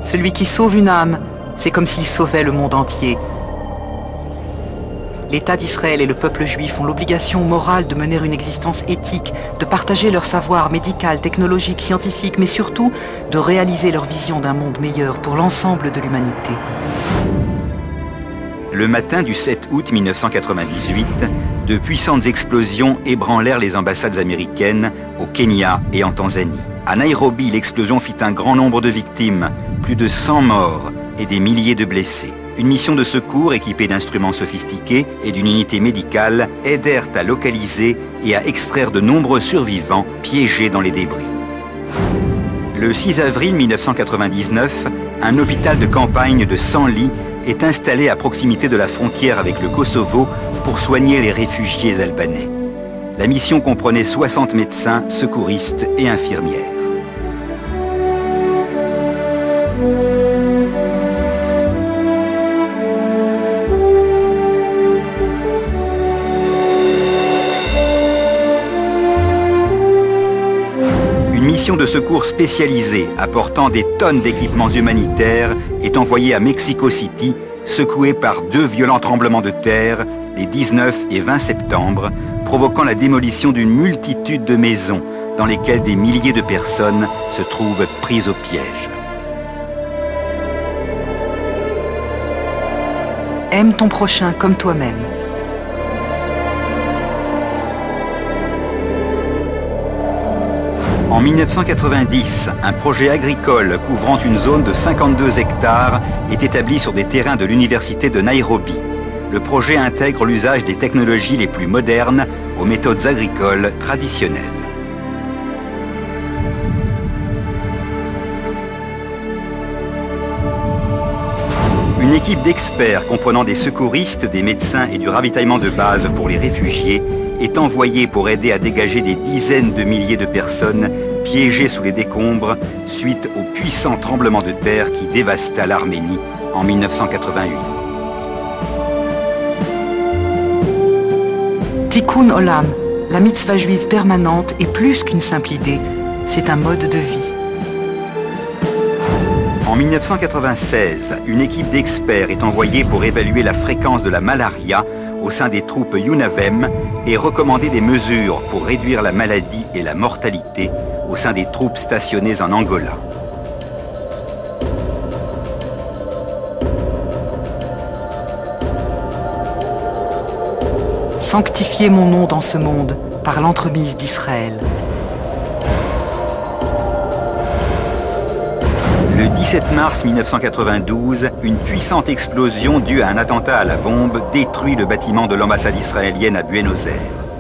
Celui qui sauve une âme, c'est comme s'il sauvait le monde entier. L'État d'Israël et le peuple juif ont l'obligation morale de mener une existence éthique, de partager leur savoir médical, technologique, scientifique, mais surtout de réaliser leur vision d'un monde meilleur pour l'ensemble de l'humanité. Le matin du 7 août 1998, de puissantes explosions ébranlèrent les ambassades américaines au Kenya et en Tanzanie. À Nairobi, l'explosion fit un grand nombre de victimes, plus de 100 morts et des milliers de blessés. Une mission de secours équipée d'instruments sophistiqués et d'une unité médicale aidèrent à localiser et à extraire de nombreux survivants piégés dans les débris. Le 6 avril 1999, un hôpital de campagne de 100 lits est installé à proximité de la frontière avec le Kosovo pour soigner les réfugiés albanais. La mission comprenait 60 médecins, secouristes et infirmières. Une mission de secours spécialisée apportant des tonnes d'équipements humanitaires est envoyée à Mexico City, secouée par 2 violents tremblements de terre les 19 et 20 septembre, provoquant la démolition d'une multitude de maisons dans lesquelles des milliers de personnes se trouvent prises au piège. Aime ton prochain comme toi-même. En 1990, un projet agricole couvrant une zone de 52 hectares est établi sur des terrains de l'université de Nairobi. Le projet intègre l'usage des technologies les plus modernes aux méthodes agricoles traditionnelles. Une équipe d'experts comprenant des secouristes, des médecins et du ravitaillement de base pour les réfugiés est envoyée pour aider à dégager des dizaines de milliers de personnes piégées sous les décombres suite au puissant tremblement de terre qui dévasta l'Arménie en 1988. Tikkun Olam, la mitzvah juive permanente est plus qu'une simple idée, c'est un mode de vie. En 1996, une équipe d'experts est envoyée pour évaluer la fréquence de la malaria au sein des troupes UNAVEM et recommander des mesures pour réduire la maladie et la mortalité au sein des troupes stationnées en Angola. Sanctifiez mon nom dans ce monde par l'entremise d'Israël. Le 17 mars 1992, une puissante explosion due à un attentat à la bombe détruit le bâtiment de l'ambassade israélienne à Buenos Aires.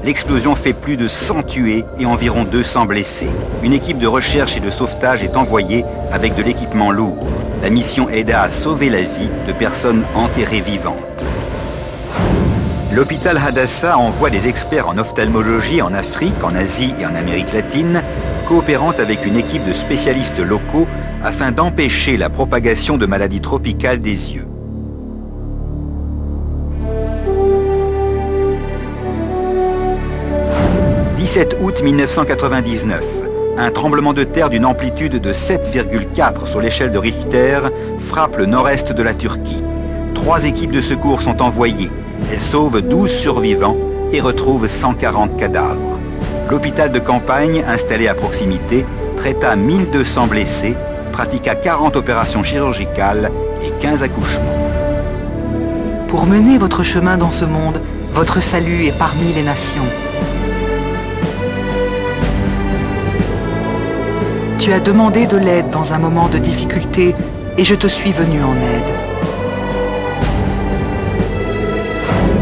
L'explosion fait plus de 100 tués et environ 200 blessés. Une équipe de recherche et de sauvetage est envoyée avec de l'équipement lourd. La mission aida à sauver la vie de personnes enterrées vivantes. L'hôpital Hadassah envoie des experts en ophtalmologie en Afrique, en Asie et en Amérique latine, coopérant avec une équipe de spécialistes locaux afin d'empêcher la propagation de maladies tropicales des yeux. « 17 août 1999, un tremblement de terre d'une amplitude de 7,4 sur l'échelle de Richter frappe le nord-est de la Turquie. 3 équipes de secours sont envoyées. Elles sauvent 12 survivants et retrouvent 140 cadavres. L'hôpital de campagne, installé à proximité, traita 1200 blessés, pratiqua 40 opérations chirurgicales et 15 accouchements. Pour mener votre chemin dans ce monde, votre salut est parmi les nations. Tu as demandé de l'aide dans un moment de difficulté et je te suis venu en aide.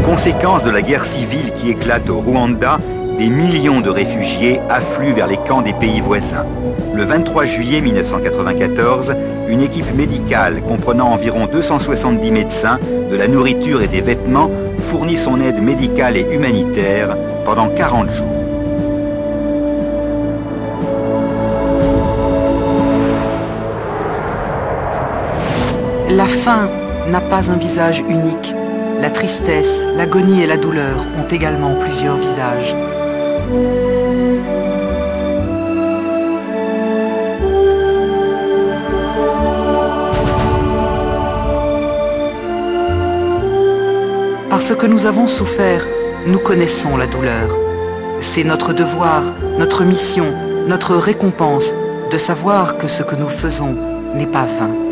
Conséquence de la guerre civile qui éclate au Rwanda, des millions de réfugiés affluent vers les camps des pays voisins. Le 23 juillet 1994, une équipe médicale comprenant environ 270 médecins, de la nourriture et des vêtements fournit son aide médicale et humanitaire pendant 40 jours. La faim n'a pas un visage unique. La tristesse, l'agonie et la douleur ont également plusieurs visages. Parce que nous avons souffert, nous connaissons la douleur. C'est notre devoir, notre mission, notre récompense de savoir que ce que nous faisons n'est pas vain.